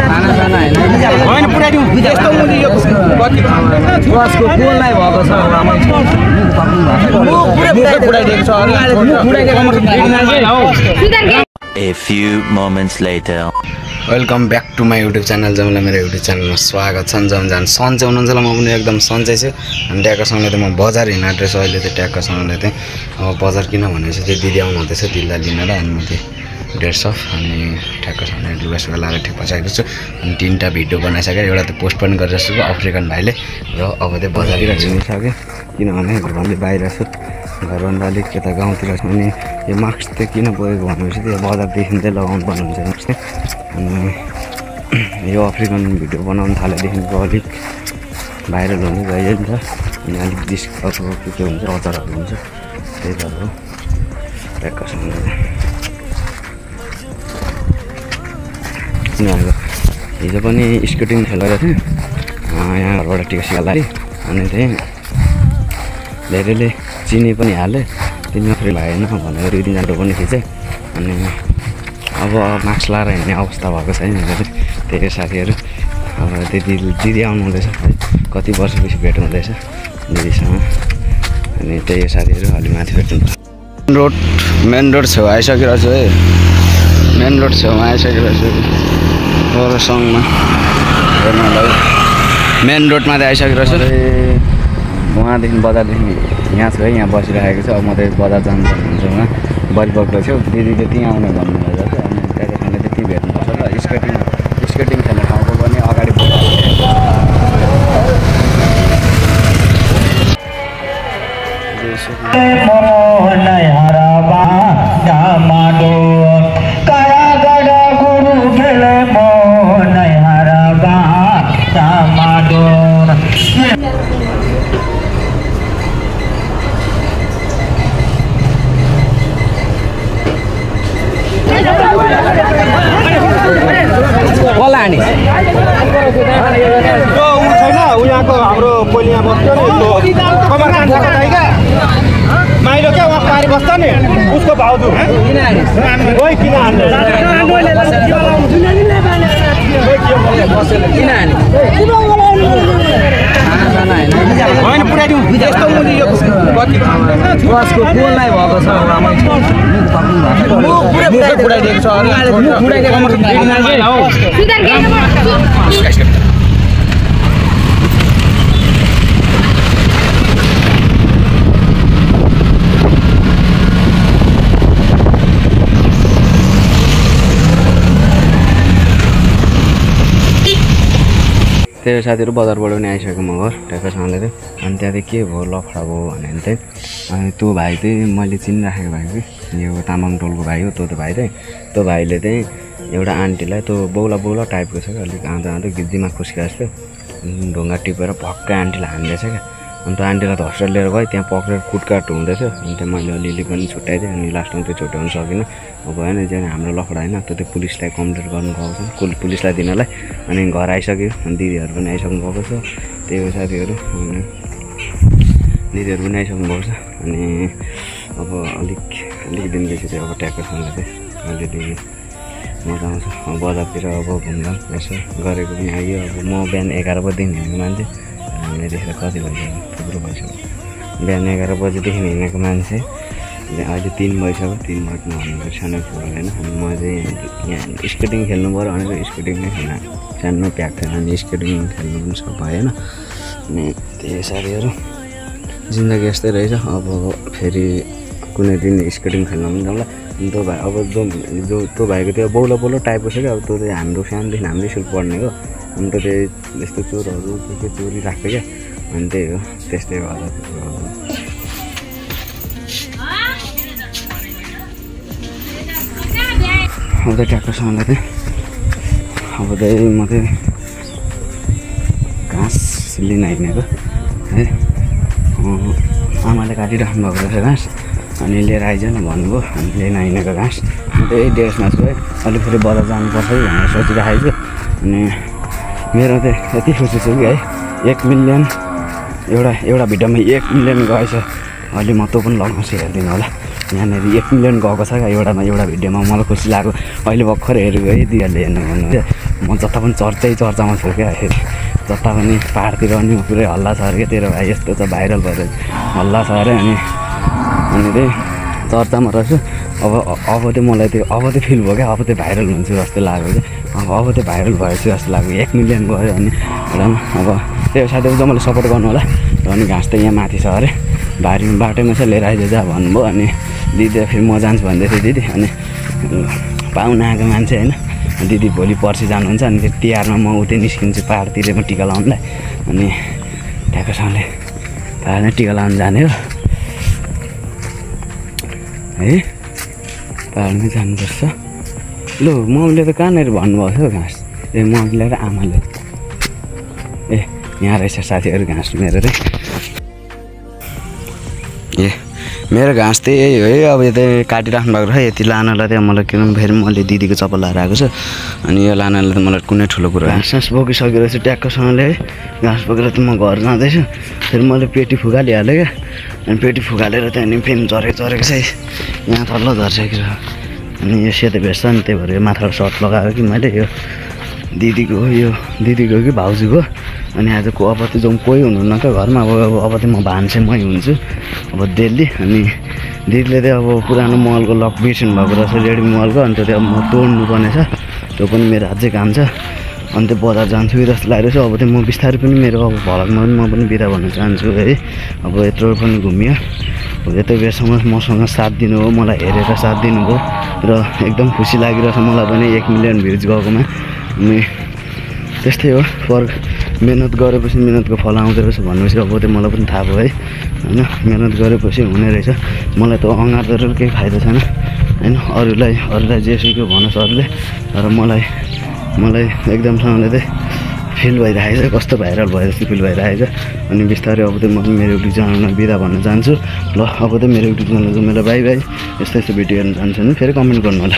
खानासाना होइन पुऱ्याइदिउँ यस्तो मुनि यो बसको पोललाई भएको छ A few moments later. Welcome back to my YouTube channel जमलाई मेरो युट्युब च्यानलमा स्वागत छ। जम जान सन्चै हुनुहुन्छ म पनि एकदम सन्चै छु। अनि ट्याक्कसँगले त म बजार हिँड्न आँटेछु अहिले त ट्याक्कसँगले चाहिँ अब बजार किन भनेपछि चाहिँ दिदी आउनु हुँदैछ दिदीलाई लिन र अनि म चाहिँ 150 अनि ट्याक्कसँगले लुगासुगा लाएर ठिक पाइसकेको छु। अनि 3टा भिडियो बनाइसकेँ, एउटा त पोस्ट पनि गरिरहेको छु अफ्रिकन भाइले र अब चाहिँ बजारतिर हिँडिसकेँ किनभने घरले बाहिर छु घरभन्दा अलिक यता गाउँतिर छु। अनि यो मास्क चाहिँ किन बोकेको भनेपछि त्यो बजारदेखि चाहिँ लगाउनु पर्ने हुन्छ मास्क चाहिँ। अनि यो अफ्रिकन भिडियो बनाउनु थालेदेखिको अलिक भाइरल हुनु गयो नि त। अनि अलिक डिस्कको के हुन्छ अचारहरू हुन्छ त्यही भएर हो ट्याक्कसँग किनभने हिजो पनि स्केटिङ खेलेर थिएँ यहाँ घरबाट टिका लाग्यो। अनि त्यही धेरैले चिनी पनि हालेँ तिमीमा फेरि भएन भनेर 2-3 पनि खिचेँ। अनि अब मास्क लगाएर हिँड्ने अवस्था भएको छैन त्यही साथीहरू। अब दिदी आउनु हुँदैछ है, कति वर्षपछि भेट हुँदैछ दिदीसँग। अनि त्यही साथीहरू अलि माथि भेट्नु मेन रोड छेउ आइसकिरहेको छु है, मेन रोड छेउमा आइसकिरहेको छु सङमा हेर्नलाई। मेन रोडमा चाहिँ आइसकिरहेको छु उहाँदेखि बजारदेखि यहाँ छु है, यहाँ बसिरहेको छु। अब म चाहिँ बजार जानु हुन्छ उहाँ बरिपक्लो छु दिदी चाहिँ त्यहीँ आउने भन्नुभएको छ। अनि त्यहाँदेखि चाहिँ त्यहीँ भेट्नुपर्छ र स्केटिङ खेल्ने ठाउँको पनि अगाडि नि छैन उहाँको हाम्रो पोलिया बस्छ नि कमर कान्छाको टाइगा माइलो क्या उहाँ पारी बस्छ नि उसको भाउजू कोही किन हान्ने होइन पुऱ्याइदिउँ यस्तो मुनि यो बसको पोललाई भएको छ पुऱ्याइदिएको छ त्यही साथीहरू बजारबाट पनि आइसक्यो म घर ट्याक्कसँगले चाहिँ। अनि त्यहाँदेखि के भयो लफडा भयो भने चाहिँ अनि त्यो भाइ चाहिँ मैले चिनिराखेको भाइ कि यो तामाङ टोलको भाइ हो। त्यो भाइ चाहिँ त्यो भाइले चाहिँ एउटा आन्टीलाई त्यो बौला टाइपको छ क्या अलिक आउँदा गिद्दीमा खुस्किरहेको थियो ढुङ्गा टिपेर भक्कै आन्टीलाई हान्दैछ क्या। अनि त्यो आन्टीलाई त हस्पिटल लिएर गएँ, त्यहाँ पक्रेर कुटकाट हुँदैछ। अनि त्यहाँ मैले अलिअलि पनि छुट्याइदिएँ अनि लास्टमा त्यो छुट्याउनु सकिनँ। अब भएन चाहिँ हाम्रो लफडा होइन त्यो पुलिसलाई कम्प्लेन गर्नु गएको छ पुलिसलाई दिनलाई। अनि घर आइसक्यो अनि दिदीहरू पनि आइसक्नु भएको छ त्यही हो साथीहरू। अनि दिदीहरू पनि आइसक्नु भएको छ। अनि अब अलिक दिनपछि चाहिँ अब ट्याक्कसँग चाहिँ अलिअलि मजा आउँछ बजारतिर अब घुम्दा यसो गरेको पनि आइयो। अब म बिहान 11 बजीदेखि हिँडेको मान्छे हामीले देखेर कति भइसक्यो थुप्रो भइसक्यो। बिहान 11 बजीदेखि हिँडेको मान्छे अहिले 3 भइसक्यो। 3 बज्नु भनेको सानो कुरो होइन। अनि म चाहिँ यहाँ स्केटिङ खेल्नु पऱ्यो भनेको स्केटिङ नै खेल्न सानो प्याक थियो अनि स्केटिङ खेल्नु पनि सब भएन। अनि त्यही साथीहरू जिन्दगी यस्तै रहेछ। अब फेरि कुनै दिन स्केटिङ खेल्न पनि जाउँला। अनि त्यो भाइ अब जो त्यो भाइको त्यो बौलो टाइपको छ क्या। अब त्यो चाहिँ हाम्रो सानोदेखि हाम्रै स्कुल पढ्नेको अनि त त्यही यस्तो चोरहरू के चोरी राख्थ्यो क्या। अनि त्यही हो त्यस्तै भएर अब चाहिँ ट्याक्टरसँगले चाहिँ अब चाहिँ म चाहिँ घाँस लिन हिँडेको है। आमाले काटिराख्नु भएको रहेछ घाँस अनि लिएर आइज न भन्नुभयो अनि लिन हिँडेको घाँस। त्यही ड्रेसमा छु है, अलिक फेरि बजार जानुपर्छ है भनेर सोचिराखेको छु। अनि मेरो चाहिँ यति खुसी छु कि है 1 मिलियन एउटा भिडियोमा 1 मिलियन गएछ। अहिले म त्यो पनि लगाउँछु हेरिदिनु होला। यहाँनिर 1 मिलियन गएको छ क्या एउटा भिडियोमा। मलाई खुसी लाग्यो अहिले भर्खर हेरेको है दिदीहरूले हेर्नु भन्नु म जता पनि चर्चामा छु क्या फेरि जता पनि पाहाडतिर पनि पुरै हल्ला छ अरे क्या तेरो भाइ यस्तो छ भाइरल भएर हल्ला छ अरे अनि त्यही चर्चामा रहेछु अब चाहिँ मलाई त्यो अब चाहिँ फिल भयो क्या अब चाहिँ भाइरल हुन्छु जस्तो लाग्यो क्या अब चाहिँ भाइरल भएछु जस्तो लाग्यो 1 मिलियन गयो अनि अब त्यो साथीहरू चाहिँ मलाई सपोर्ट गर्नु होला र अनि घाँस त यहाँ माथि छ अरे बाटोमा चाहिँ लिएर आइज जा भन्नुभयो अनि दिदी फेरि म जान्छु भन्दै थियो दिदी अनि पाहुना आएको मान्छे होइन दिदी भोलि पर्सि जानुहुन्छ अनि त्यो तिहारमा म उतै निस्किन्छु पाहाडतिरमा टिका लाउनुलाई अनि ठ्याक्कसँगले पाहाडमै टिका लाउनु जाने हो है पाहाडमै जानुपर्छ लु मम्मीले त कहाँनिर भन्नुभएको थियो घाँस ए मम्मीले र आमाले ए यहाँ रहेछ साथीहरू घाँस मेरो चाहिँ ए मेरो घाँस चाहिँ यही हो है अब यतै काटिराख्नु भएको रहेछ यति लानलाई चाहिँ मलाई किनभने फेरि मैले दिदीको चप्पल लगाएर आएको छु अनि यो लानलाई त मलाई कुनै ठुलो कुरो घाँस बोकिसकेर चाहिँ ट्याक्कसँगले है घाँस बोकेर त म घर जाँदैछु फेरि मैले पेटी फुकालिहालेँ क्या अनि पेटी फुकालेर त्यहाँदेखि फेरि झरेको छ यहाँ तल्लो झरिसकेको छ अनि यो सेतो भेस्ट छ नि त्यही भएर यो माथाबाट सर्ट लगाएको कि मैले यो दिदीको कि भाउजूको अनि आजको अब चाहिँ जाउँ कोही हुनुहुन्न क्या घरमा अब चाहिँ म भान्से मै हुन्छु अब डेली अनि दिदीले चाहिँ अब पुरानो महलको लक बिर्सिनु भएको रहेछ रेडी महलको अनि त्यो चाहिँ अब म तोड्नु पर्ने छ त्यो पनि मेरो अझै काम छ अनि त्यो बजार जान्छु कि जस्तो लागिरहेछ अब चाहिँ म बिस्तारै पनि मेरो अब भलकमा पनि म पनि बिदा भन्न चाहन्छु है अब यत्रो पनि घुमियो यत्रो बेरसम्म मसँग साथ दिनुभयो मलाई हेरेर साथ दिनुभयो र एकदम खुसी लागिरहेछ मलाई पनि 1 मिलियन भ्युज गएकोमा अनि त्यस्तै हो मेहनत गरेपछि मेहनतको फल आउँदो रहेछ भनेपछि अब चाहिँ मलाई पनि थाहा भयो है होइन मेहनत गरेपछि हुने रहेछ मलाई त अँगार्दो केही फाइदा छैन होइन अरूलाई जे सुक्यो भनोस् अरूले तर मलाई एकदमसँगले चाहिँ फिल भइरहेको छ कस्तो भाइरल भयो जस्तो फिल भइरहेको छ अनि बिस्तारै अब चाहिँ म पनि मेरो युट्युब च्यानलमा बिदा भन्न चाहन्छु ल अब चाहिँ मेरो युट्युब च्यानल चाहिँ मेरो बाई यस्तो भिडियो हेर्न चाहन्छु भने फेरि कमेन्ट गर्नु होला।